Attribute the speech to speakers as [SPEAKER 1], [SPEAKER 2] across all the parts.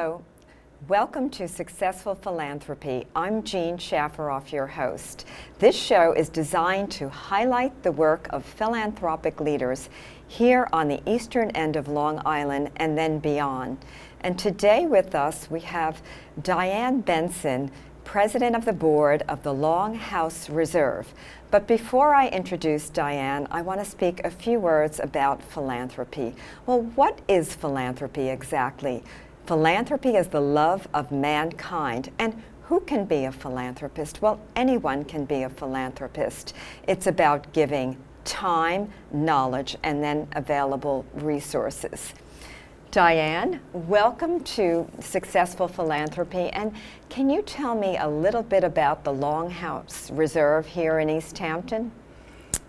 [SPEAKER 1] Hello. Welcome to Successful Philanthropy. I'm Jean Shafiroff, your host. This show is designed to highlight the work of philanthropic leaders here on the eastern end of Long Island and then beyond. And today with us we have Dianne Benson, President of the Board of the LongHouse Reserve. But before I introduce Dianne, I want to speak a few words about philanthropy. Well, what is philanthropy exactly? Philanthropy is the love of mankind. And who can be a philanthropist? Well, anyone can be a philanthropist. It's about giving time, knowledge, and then available resources. Dianne, welcome to Successful Philanthropy, and can you tell me a little bit about the LongHouse Reserve here in East Hampton?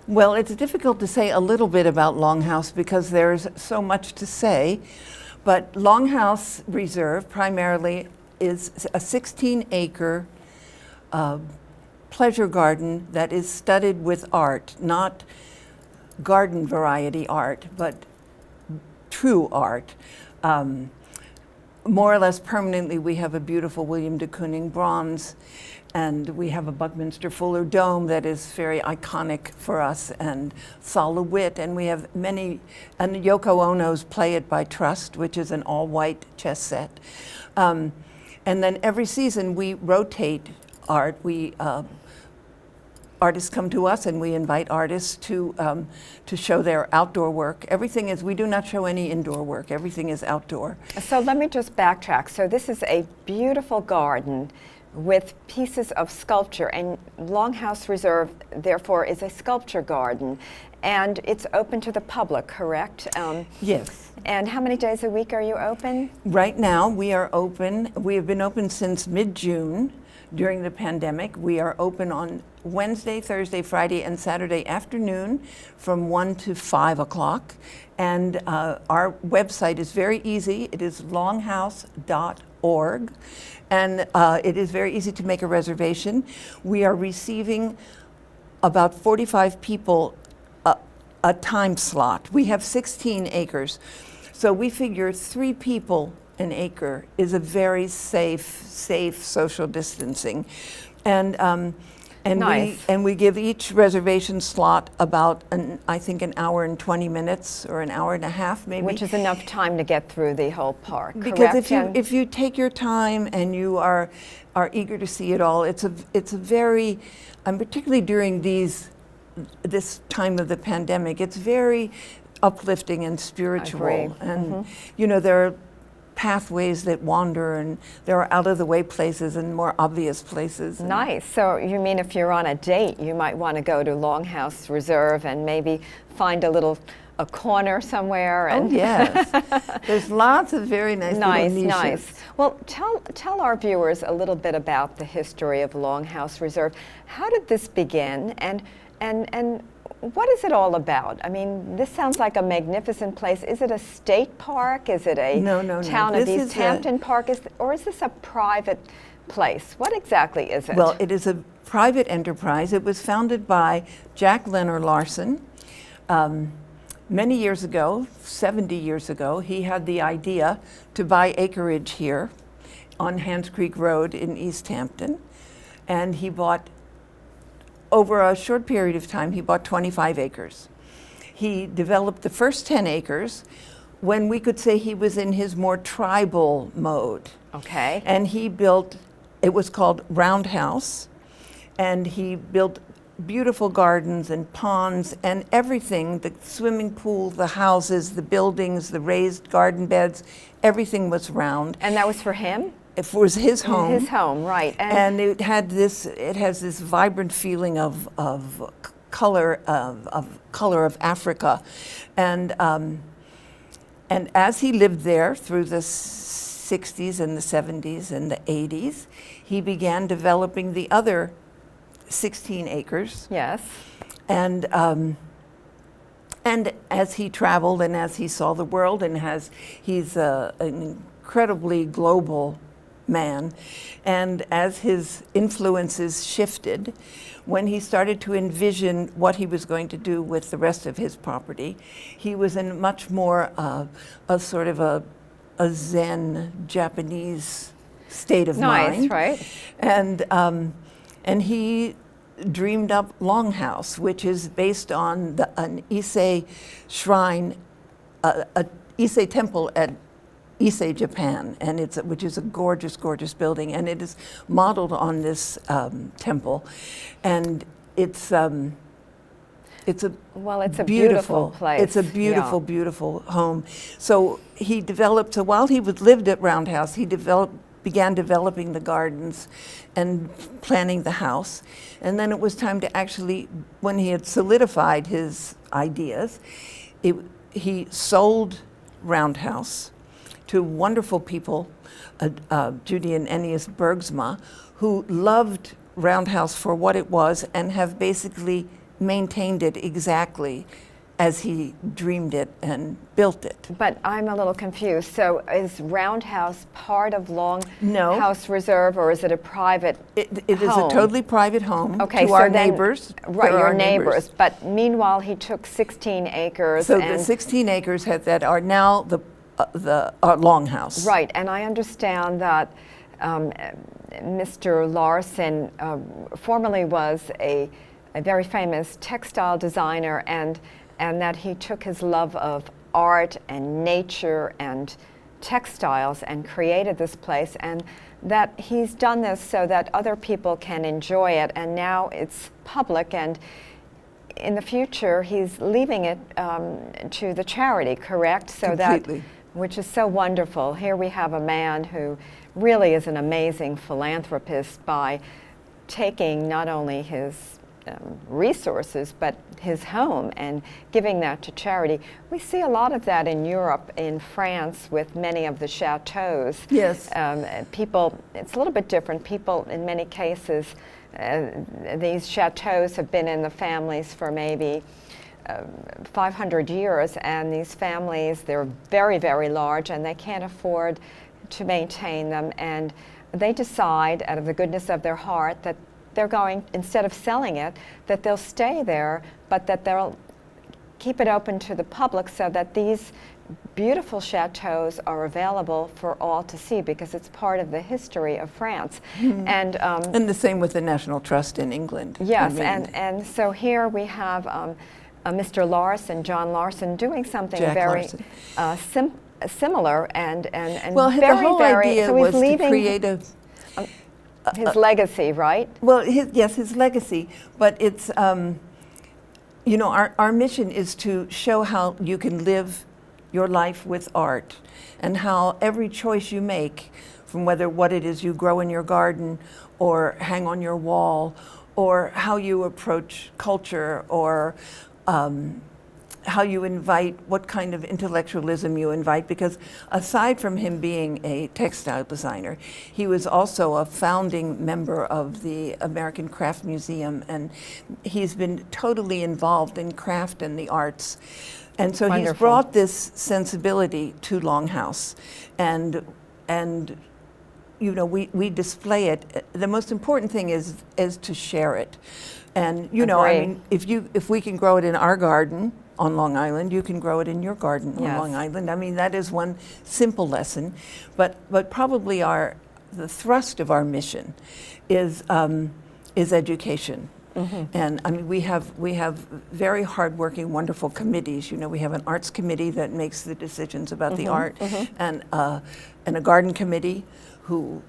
[SPEAKER 2] Well, it's difficult to say a little bit about LongHouse because there's so much to say, but LongHouse Reserve primarily is a 16-acre pleasure garden that is studded with art, not garden variety art, but true art. More or less permanently, we have a beautiful William deKooning bronze, and we have a Buckminster Fuller dome that is very iconic for us, and Sol LeWitt, and we have many, and Yoko Ono's Play It by Trust, which is an all-white chess set. And then every season we rotate art. Artists come to us and we invite artists to show their outdoor work. Everything is, we do not show any indoor work. Everything is outdoor.
[SPEAKER 1] So let me just backtrack. So this is a beautiful garden with pieces of sculpture, and LongHouse Reserve, therefore, is a sculpture garden. And it's open to the public, correct?
[SPEAKER 2] Yes.
[SPEAKER 1] And how many days a week are you open?
[SPEAKER 2] Right now we are open. We have been open since mid-June. During the pandemic, we are open on Wednesday, Thursday, Friday, and Saturday afternoon from 1 to 5 o'clock. And our website is very easy. It is longhouse.org. And it is very easy to make a reservation. We are receiving about 45 people a time slot. We have 16 acres. So we figure 3 people an acre is a very safe social distancing, and
[SPEAKER 1] nice.
[SPEAKER 2] we give each reservation slot about I think an hour and 20 minutes or an hour and a half maybe,
[SPEAKER 1] which is enough time to get through the whole park.
[SPEAKER 2] Because
[SPEAKER 1] correct?
[SPEAKER 2] if you take your time and you are eager to see it all, it's a very, particularly during this time of the pandemic, it's very uplifting and spiritual, and you know, there are pathways that wander, and there are out of the way places and more obvious places.
[SPEAKER 1] Nice. So you mean if you're on a date, you might want to go to LongHouse Reserve and maybe find a corner somewhere. And
[SPEAKER 2] oh yes, there's lots of very nice little niches.
[SPEAKER 1] Nice. Well, tell our viewers a little bit about the history of LongHouse Reserve. How did this begin, and what is it all about? I mean, this sounds like a magnificent place. Is it a state park? Is it a town of East Hampton park? Or is this a private place? What exactly is it?
[SPEAKER 2] Well, it is a private enterprise. It was founded by Jack Larsen. Many years ago, 70 years ago, he had the idea to buy acreage here on Hans Creek Road in East Hampton. And he bought, over a short period of time, he bought 25 acres. He developed the first 10 acres when we could say he was in his more tribal mode.
[SPEAKER 1] Okay.
[SPEAKER 2] And he built, it was called Roundhouse, and he built beautiful gardens and ponds and everything, the swimming pool, the houses, the buildings, the raised garden beds, everything was round.
[SPEAKER 1] And that was for him?
[SPEAKER 2] It was his home.
[SPEAKER 1] His home, right.
[SPEAKER 2] And it has this vibrant feeling of color, of Africa. And as he lived there through the 60s and the 70s and the 80s, he began developing the other 16 acres.
[SPEAKER 1] Yes.
[SPEAKER 2] And as he traveled and as he saw the world, and he's an incredibly global man, and as his influences shifted, when he started to envision what he was going to do with the rest of his property, he was in much more a sort of a a Zen Japanese state of
[SPEAKER 1] Nice,
[SPEAKER 2] mind.
[SPEAKER 1] right?
[SPEAKER 2] And he dreamed up LongHouse, which is based on an Issei shrine, a Issei temple at Issei, Japan, and which is a gorgeous, gorgeous building, and it is modeled on this temple, and it's a
[SPEAKER 1] Well, it's a beautiful place.
[SPEAKER 2] It's a beautiful, beautiful home. So he developed. So while he lived at Roundhouse, he began developing the gardens and planning the house. And then it was time to actually, when he had solidified his ideas, he sold Roundhouse to wonderful people, Judy and Ennius Bergsma, who loved Roundhouse for what it was and have basically maintained it exactly as he dreamed it and built it.
[SPEAKER 1] But I'm a little confused. So is Roundhouse part of
[SPEAKER 2] No.
[SPEAKER 1] LongHouse Reserve, or is it a private
[SPEAKER 2] It is a
[SPEAKER 1] home?
[SPEAKER 2] totally private home
[SPEAKER 1] Okay,
[SPEAKER 2] to our
[SPEAKER 1] so then-
[SPEAKER 2] neighbors.
[SPEAKER 1] Right,
[SPEAKER 2] They're
[SPEAKER 1] your
[SPEAKER 2] our
[SPEAKER 1] neighbors. But meanwhile, he took 16 acres.
[SPEAKER 2] So
[SPEAKER 1] and
[SPEAKER 2] the 16 acres that are now the LongHouse.
[SPEAKER 1] Right, and I understand that Mr. Larsen formerly was a very famous textile designer, and that he took his love of art and nature and textiles and created this place, and that he's done this so that other people can enjoy it, and now it's public, and in the future he's leaving it to the charity, correct? So
[SPEAKER 2] Completely.
[SPEAKER 1] that, which is so wonderful. Here we have a man who really is an amazing philanthropist by taking not only his resources, but his home, and giving that to charity. We see a lot of that in Europe, in France, with many of the chateaus.
[SPEAKER 2] Yes.
[SPEAKER 1] People, it's a little bit different. People, in many cases, these chateaus have been in the families for maybe 500 years, and these families, they're very, very large, and they can't afford to maintain them, and they decide, out of the goodness of their heart, that they're going, instead of selling it, that they'll stay there, but that they'll keep it open to the public so that these beautiful chateaus are available for all to see, because it's part of the history of France.
[SPEAKER 2] Mm-hmm.
[SPEAKER 1] And
[SPEAKER 2] the same with the National Trust in England.
[SPEAKER 1] yes,
[SPEAKER 2] I mean,
[SPEAKER 1] and so here we have Mr. Larsen, John Larsen, doing something
[SPEAKER 2] Jack
[SPEAKER 1] very
[SPEAKER 2] Larsen.
[SPEAKER 1] similar and
[SPEAKER 2] well,
[SPEAKER 1] very,
[SPEAKER 2] the whole
[SPEAKER 1] very,
[SPEAKER 2] idea
[SPEAKER 1] so he's
[SPEAKER 2] was to
[SPEAKER 1] leaving
[SPEAKER 2] create
[SPEAKER 1] his legacy, right?
[SPEAKER 2] Well, his legacy, but it's, you know, our mission is to show how you can live your life with art, and how every choice you make, from whether what it is you grow in your garden or hang on your wall, or how you approach culture, or how you invite, what kind of intellectualism you invite, because aside from him being a textile designer, he was also a founding member of the American Craft Museum, and he's been totally involved in craft and the arts. And so
[SPEAKER 1] Wonderful.
[SPEAKER 2] he's brought this sensibility to LongHouse, and you know, we display it. The most important thing is to share it. And you know, I mean, if we can grow it in our garden on Long Island, you can grow it in your garden on
[SPEAKER 1] Yes.
[SPEAKER 2] Long Island. I mean, that is one simple lesson, but probably the thrust of our mission is education. Mm-hmm. And I mean, we have very hardworking, wonderful committees. You know, we have an arts committee that makes the decisions about the art, and a garden committee who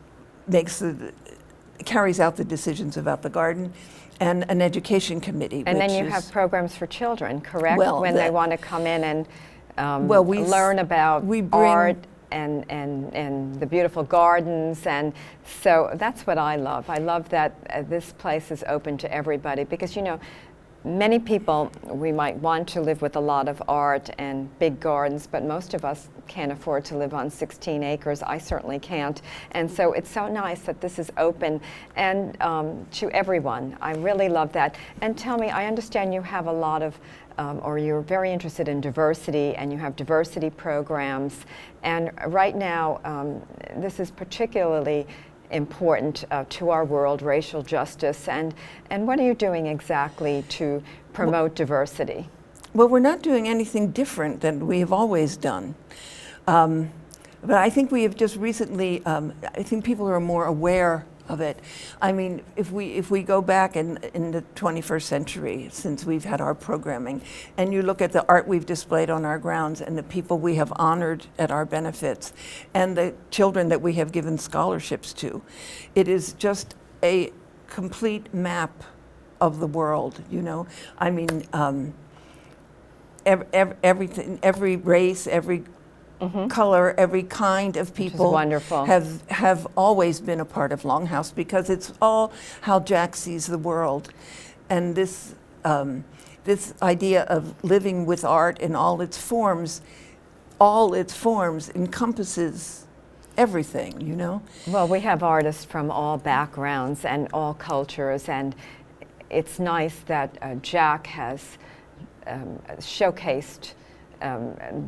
[SPEAKER 2] carries out the decisions about the garden, and an education committee.
[SPEAKER 1] And then you have programs for children, correct?
[SPEAKER 2] Well,
[SPEAKER 1] when they want to come in and
[SPEAKER 2] we
[SPEAKER 1] learn about
[SPEAKER 2] we bring
[SPEAKER 1] art and the beautiful gardens, and so that's what I love. I love that this place is open to everybody, because you know, many people, we might want to live with a lot of art and big gardens, but most of us can't afford to live on 16 acres. I certainly can't. And so it's so nice that this is open and to everyone. I really love that. And tell me, I understand you have a lot of, or you're very interested in diversity, and you have diversity programs. And right now, this is particularly important to our world, racial justice, and what are you doing exactly to promote diversity?
[SPEAKER 2] Well, we're not doing anything different than we have always done. But I think we have just recently, I think people are more aware of it. I mean, if we go back in the 21st century, since we've had our programming, and you look at the art we've displayed on our grounds and the people we have honored at our benefits and the children that we have given scholarships to, it is just a complete map of the world, you know. I mean, everything, every race, every color, every kind of people
[SPEAKER 1] wonderful.
[SPEAKER 2] have always been a part of LongHouse, because it's all how Jack sees the world. And this this idea of living with art in all its forms encompasses everything, you know?
[SPEAKER 1] Well, we have artists from all backgrounds and all cultures, and it's nice that Jack has showcased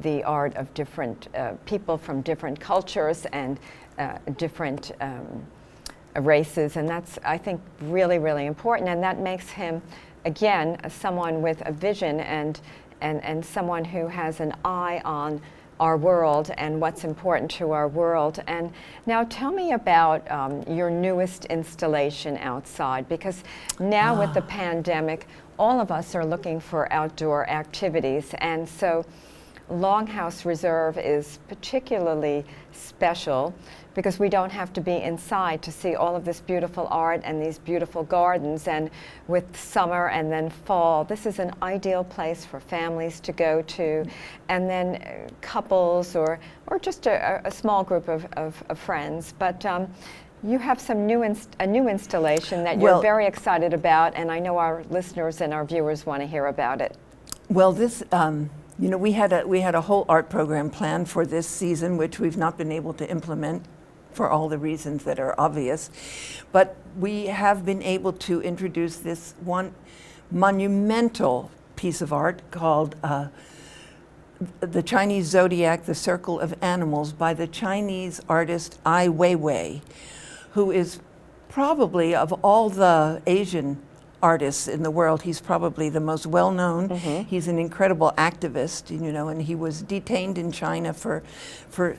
[SPEAKER 1] the art of different people from different cultures and different races, and that's, I think, really, really important, and that makes him, again, someone with a vision and someone who has an eye on our world and what's important to our world. And now tell me about your newest installation outside, because now with the pandemic, all of us are looking for outdoor activities, and so LongHouse Reserve is particularly special because we don't have to be inside to see all of this beautiful art and these beautiful gardens. And with summer and then fall, this is an ideal place for families to go to, and then couples or just a small group of friends. But you have some a new installation that you're very excited about, and I know our listeners and our viewers want to hear about it.
[SPEAKER 2] Well, this, you know, we had a whole art program planned for this season, which we've not been able to implement for all the reasons that are obvious. But we have been able to introduce this one monumental piece of art called the Chinese Zodiac, the Circle of Animals, by the Chinese artist Ai Weiwei, who is probably, of all the Asian artists in the world, he's probably the most well-known. He's an incredible activist, you know, and he was detained in China for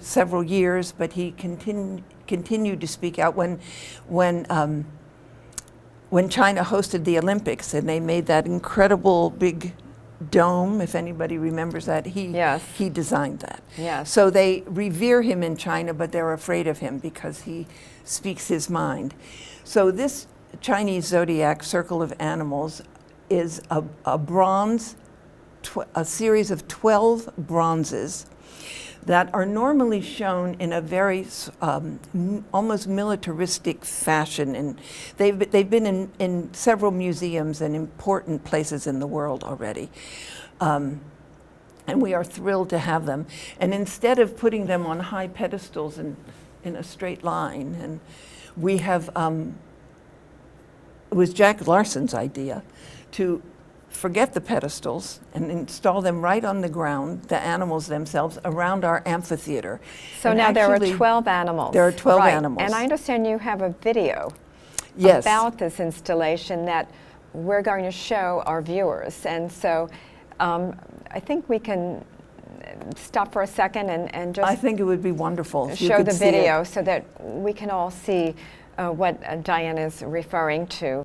[SPEAKER 2] several years, but he continued to speak out when China hosted the Olympics, and they made that incredible big dome, if anybody remembers that. He designed that.
[SPEAKER 1] Yes.
[SPEAKER 2] So they revere him in China, but they're afraid of him because he speaks his mind. So this Chinese Zodiac Circle of Animals is a bronze, a series of 12 bronzes that are normally shown in a very almost militaristic fashion, and they've been in several museums and important places in the world already. And we are thrilled to have them. And instead of putting them on high pedestals in a straight line, and we have, it was Jack Larsen's idea to forget the pedestals and install them right on the ground, the animals themselves, around our amphitheater.
[SPEAKER 1] So
[SPEAKER 2] and
[SPEAKER 1] now
[SPEAKER 2] actually,
[SPEAKER 1] there are 12 animals.
[SPEAKER 2] There are 12
[SPEAKER 1] right.
[SPEAKER 2] animals.
[SPEAKER 1] And I understand you have a video
[SPEAKER 2] Yes.
[SPEAKER 1] about this installation that we're going to show our viewers. And so I think we can stop for a second and just
[SPEAKER 2] I think it would be wonderful if you
[SPEAKER 1] show
[SPEAKER 2] could
[SPEAKER 1] the
[SPEAKER 2] see
[SPEAKER 1] video
[SPEAKER 2] it.
[SPEAKER 1] so that we can all see what Dianne is referring to.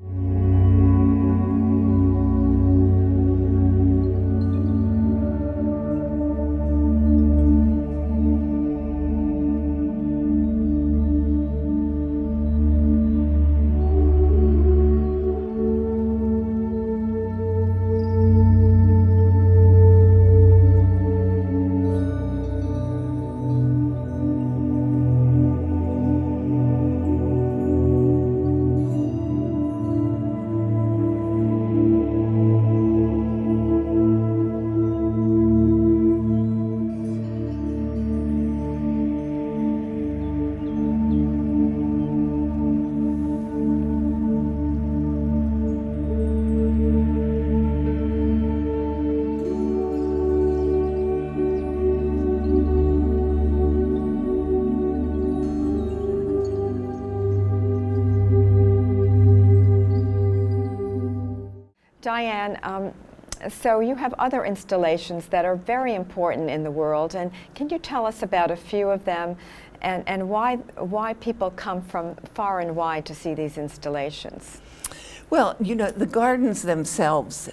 [SPEAKER 1] Dianne, So you have other installations that are very important in the world, and can you tell us about a few of them and why people come from far and wide to see these installations?
[SPEAKER 2] Well, you know, the gardens themselves,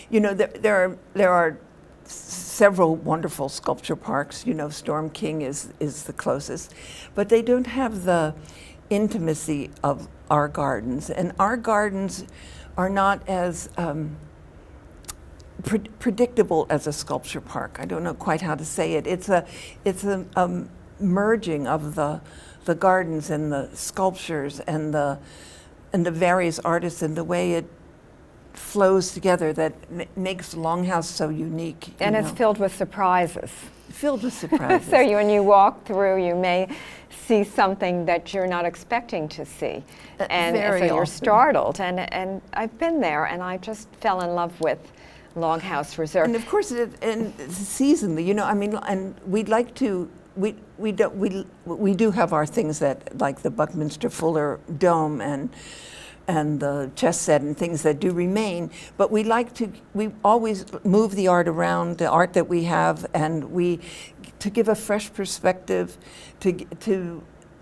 [SPEAKER 2] you know, there are several wonderful sculpture parks. You know, Storm King is the closest, but they don't have the intimacy of our gardens, and our gardens are not as predictable as a sculpture park. I don't know quite how to say it. It's a merging of the gardens and the sculptures and the various artists and the way it flows together that makes LongHouse so unique.
[SPEAKER 1] And it's filled with surprises.
[SPEAKER 2] Filled with surprises.
[SPEAKER 1] So when you walk through, you may see something that you're not expecting to see. And
[SPEAKER 2] Very
[SPEAKER 1] so you're
[SPEAKER 2] often.
[SPEAKER 1] startled. And I've been there, and I just fell in love with LongHouse Reserve.
[SPEAKER 2] And of course, and seasonally, you know, I mean, and we'd like to, we do have our things that, like the Buckminster Fuller Dome and the chess set and things that do remain, but we always move the art around, the art that we have, and to give a fresh perspective,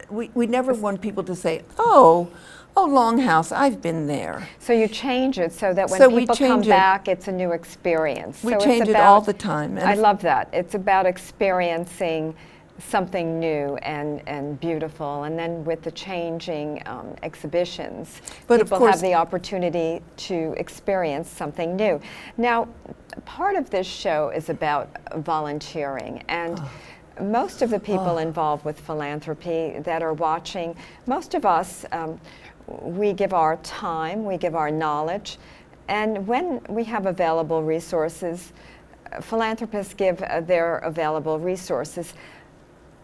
[SPEAKER 2] we never want people to say, oh, LongHouse, I've been there.
[SPEAKER 1] So you change it so that when people come back, it's a new experience.
[SPEAKER 2] We change it all the time.
[SPEAKER 1] I love that. It's about experiencing something new and beautiful, and then with the changing exhibitions,
[SPEAKER 2] but
[SPEAKER 1] people
[SPEAKER 2] of course
[SPEAKER 1] have the opportunity to experience something new. Now, part of this show is about volunteering, and most of the people involved with philanthropy that are watching, most of us, we give our time, we give our knowledge, and when we have available resources, philanthropists give their available resources.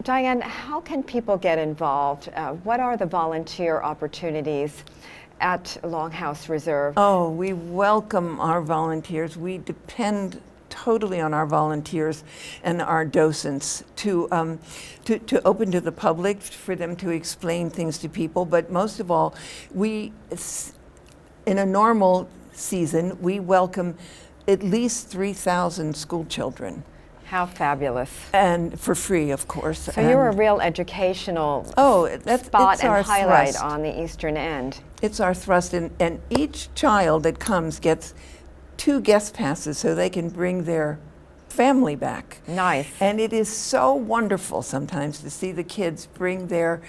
[SPEAKER 1] Dianne, how can people get involved? What are the volunteer opportunities at LongHouse Reserve?
[SPEAKER 2] Oh, we welcome our volunteers. We depend totally on our volunteers and our docents to open to the public, for them to explain things to people. But most of all, in a normal season, we welcome at least 3,000 school children.
[SPEAKER 1] How fabulous.
[SPEAKER 2] And for free, of course.
[SPEAKER 1] So you're a real educational spot and highlight on the eastern end.
[SPEAKER 2] It's our thrust, and each child that comes gets 2 guest passes so they can bring their family back.
[SPEAKER 1] Nice.
[SPEAKER 2] And it is so wonderful sometimes to see the kids bring their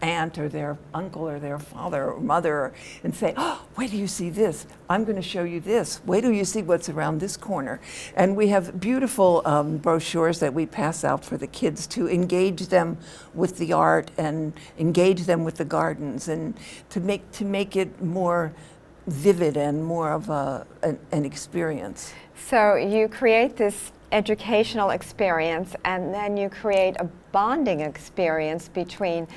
[SPEAKER 2] aunt or their uncle or their father or mother and say, oh, wait till you see this. I'm going to show you this. Wait till you see what's around this corner. And we have beautiful brochures that we pass out for the kids to engage them with the art and engage them with the gardens, and to make it more vivid and more of an experience.
[SPEAKER 1] So you create this educational experience, and then you create a bonding experience between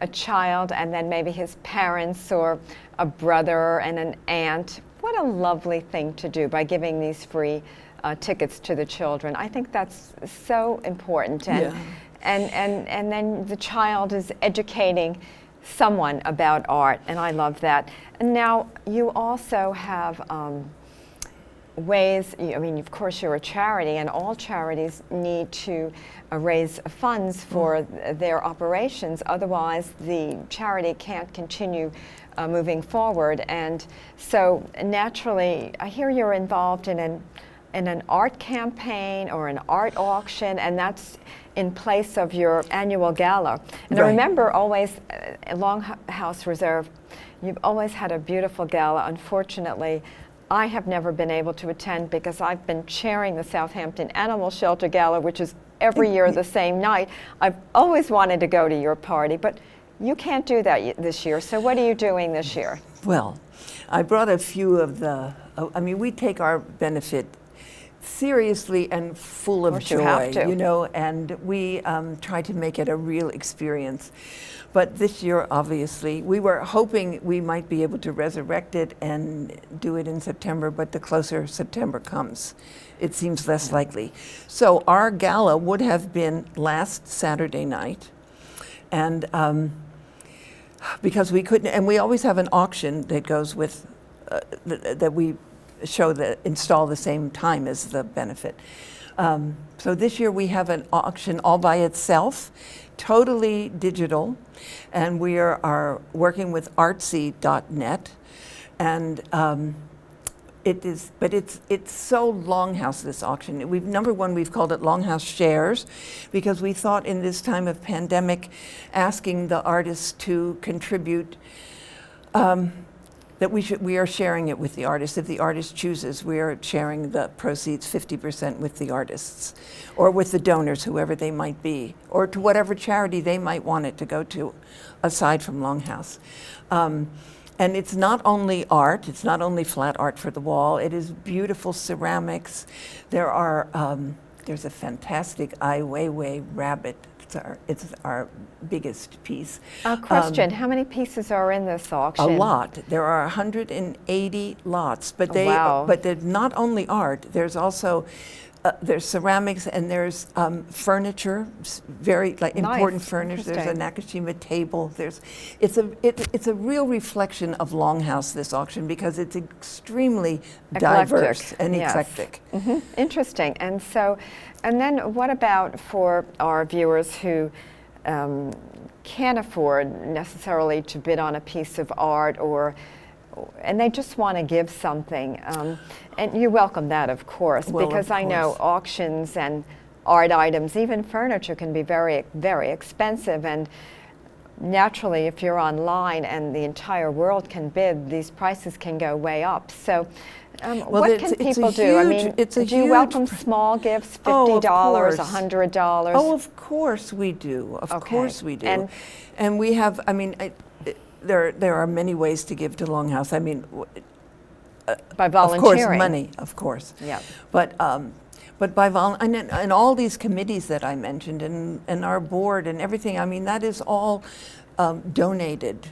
[SPEAKER 1] a child and then maybe his parents or a brother and an aunt. What a lovely thing to do by giving these free tickets to the children. I think that's so important. And then the child is educating someone about art, and I love that. And now you also have ways, I mean, of course you're a charity, and all charities need to raise funds for their operations, otherwise the charity can't continue moving forward. And so naturally, I hear you're involved in an art campaign or an art auction, and that's in place of your annual gala. And I remember always at LongHouse Reserve, you've always had a beautiful gala. Unfortunately, I have never been able to attend because I've been chairing the Southampton Animal Shelter Gala, which is every year the same night. I've always wanted to go to your party, but you can't do that this year. So what are you doing this year?
[SPEAKER 2] Well, I brought a few of we take our benefit seriously and full of joy,
[SPEAKER 1] you have to.
[SPEAKER 2] You know, and we try to make it a real experience. But this year, obviously, we were hoping we might be able to resurrect it and do it in September, but the closer September comes, it seems less likely. So our gala would have been last Saturday night, and because we couldn't, and we always have an auction that goes with, that we install the same time as the benefit. So this year we have an auction all by itself, totally digital, and we are working with artsy.net, and it's so LongHouse, this auction. Number one, we've called it LongHouse Shares, because we thought in this time of pandemic, asking the artists to contribute, that we are sharing it with the artist. If the artist chooses, we are sharing the proceeds 50% with the artists, or with the donors, whoever they might be, or to whatever charity they might want it to go to, aside from LongHouse. And it's not only art, it's not only flat art for the wall, it is beautiful ceramics. There's a fantastic Ai Weiwei rabbit. It's our biggest piece.
[SPEAKER 1] Question, how many pieces are in this auction?
[SPEAKER 2] A lot. There are 180 lots, but
[SPEAKER 1] Wow.
[SPEAKER 2] but they're not only art, there's also there's ceramics, and there's furniture, very important furniture. There's a Nakashima table. It's a real reflection of LongHouse, this auction, because it's extremely diverse and eclectic.
[SPEAKER 1] Mm-hmm. Interesting. And then what about for our viewers who can't afford necessarily to bid on a piece of art, and they just want to give something, and you welcome that, of course, because I know auctions and art items, even furniture, can be very, very expensive, and naturally, if you're online and the entire world can bid, these prices can go way up. So what can people do? I mean, do you welcome small gifts, $50, $100?
[SPEAKER 2] Oh, of course we do. Of course we do. And we have, I mean, there are many ways to give to LongHouse. I mean,
[SPEAKER 1] by volunteering.
[SPEAKER 2] Of course, money, of course.
[SPEAKER 1] Yeah.
[SPEAKER 2] But by and all these committees that I mentioned, and our board and everything, I mean, that is all donated.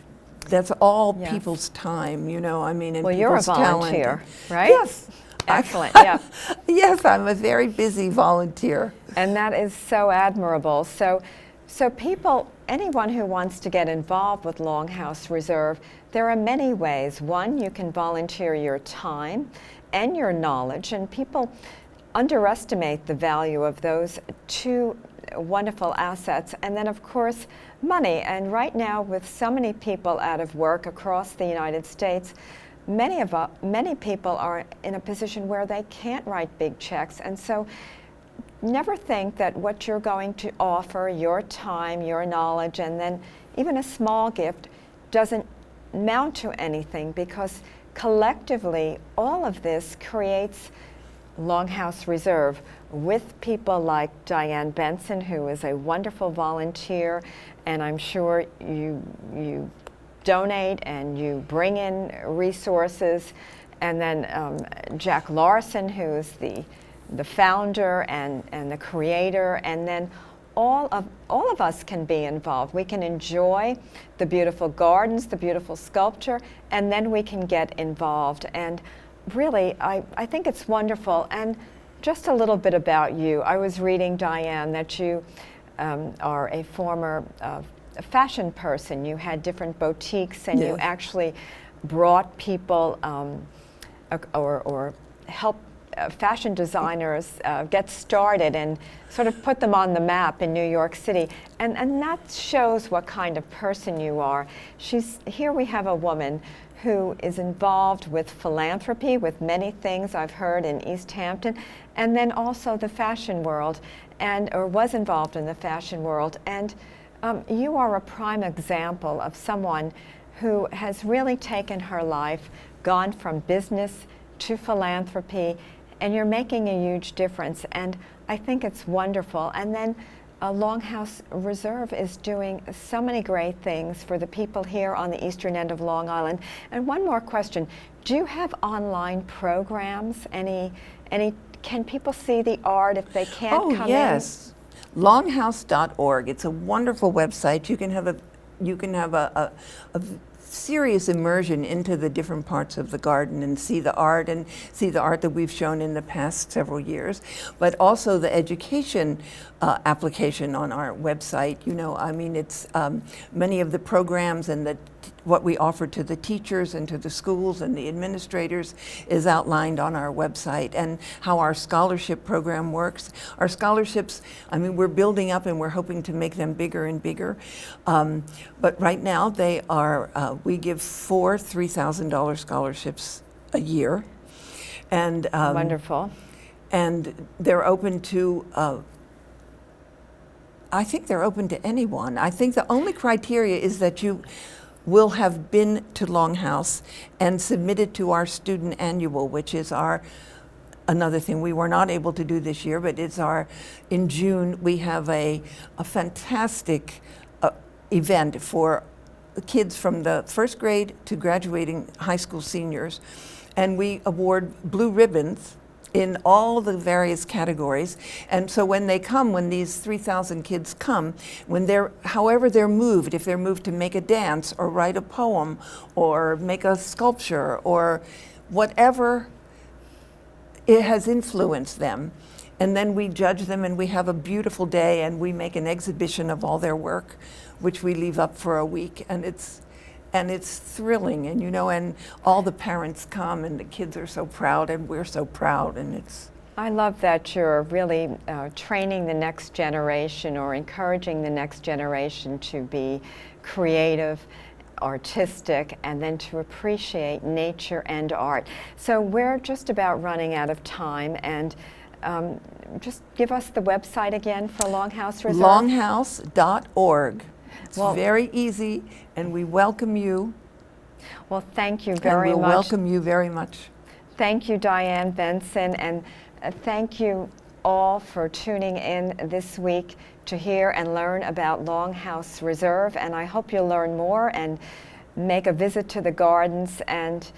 [SPEAKER 2] That's all people's time, you know, I mean, and
[SPEAKER 1] you're a volunteer, right?
[SPEAKER 2] Yes.
[SPEAKER 1] Excellent, yeah.
[SPEAKER 2] Yes, I'm a very busy volunteer.
[SPEAKER 1] And that is so admirable. So people, anyone who wants to get involved with LongHouse Reserve, there are many ways. One, you can volunteer your time and your knowledge, and people underestimate the value of those two wonderful assets. And then, of course, money. And right now, with so many people out of work across the United States, many people are in a position where they can't write big checks. And so never think that what you're going to offer, your time, your knowledge, and then even a small gift doesn't amount to anything, because collectively all of this creates LongHouse Reserve with people like Dianne Benson, who is a wonderful volunteer, and I'm sure you donate and you bring in resources, and then Jack Larsen, who is the founder and the creator, and then all of us can be involved. We can enjoy the beautiful gardens, the beautiful sculpture, and then we can get involved. And really, I think it's wonderful. And just a little bit about you. I was reading, Dianne, that you are a former fashion person. You had different boutiques, and you actually brought people or helped fashion designers get started and sort of put them on the map in New York City. And that shows what kind of person you are. Here we have a woman who is involved with philanthropy, with many things I've heard in East Hampton, and then also the fashion world, or was involved in the fashion world. And you are a prime example of someone who has really taken her life, gone from business to philanthropy, and you're making a huge difference, and I think it's wonderful. And then LongHouse Reserve is doing so many great things for the people here on the eastern end of Long Island. And one more question, do you have online programs? Can people see the art if they can't come in?
[SPEAKER 2] Oh, yes. LongHouse.org. It's a wonderful website. You can have a serious immersion into the different parts of the garden and see the art that we've shown in the past several years, but also the education application on our website. You know, I mean, it's many of the programs and what we offer to the teachers and to the schools and the administrators is outlined on our website, and how our scholarship program works. Our scholarships, I mean, we're building up and we're hoping to make them bigger and bigger. But right now they are, we give 4 $3,000 scholarships a year. And
[SPEAKER 1] wonderful.
[SPEAKER 2] And they're open to, I think they're open to anyone. I think the only criteria is that you will have been to LongHouse and submitted to our student annual, which is another thing we were not able to do this year, but it's in June we have a fantastic event for kids from the first grade to graduating high school seniors. And we award blue ribbons in all the various categories. And so when they come, when these 3,000 kids come, however they're moved, if they're moved to make a dance or write a poem or make a sculpture or whatever it has influenced them, and then we judge them and we have a beautiful day and we make an exhibition of all their work, which we leave up for a week, and it's thrilling, and and all the parents come and the kids are so proud and we're so proud, and it's.
[SPEAKER 1] I love that you're really training the next generation or encouraging the next generation to be creative, artistic, and then to appreciate nature and art. So we're just about running out of time, and just give us the website again for LongHouse Reserve.
[SPEAKER 2] LongHouse.org. It's very easy, and we welcome you.
[SPEAKER 1] Well, thank you very much.
[SPEAKER 2] We'll welcome you very much.
[SPEAKER 1] Thank you, Dianne Benson, and thank you all for tuning in this week to hear and learn about LongHouse Reserve. And I hope you'll learn more and make a visit to the gardens and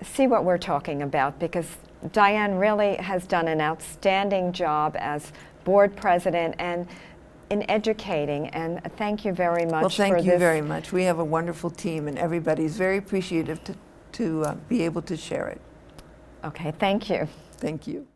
[SPEAKER 1] see what we're talking about, because Dianne really has done an outstanding job as board president and in educating, and thank you very much.
[SPEAKER 2] Well, thank you very much. We have a wonderful team, and everybody's very appreciative to be able to share it.
[SPEAKER 1] Okay, thank you.
[SPEAKER 2] Thank you.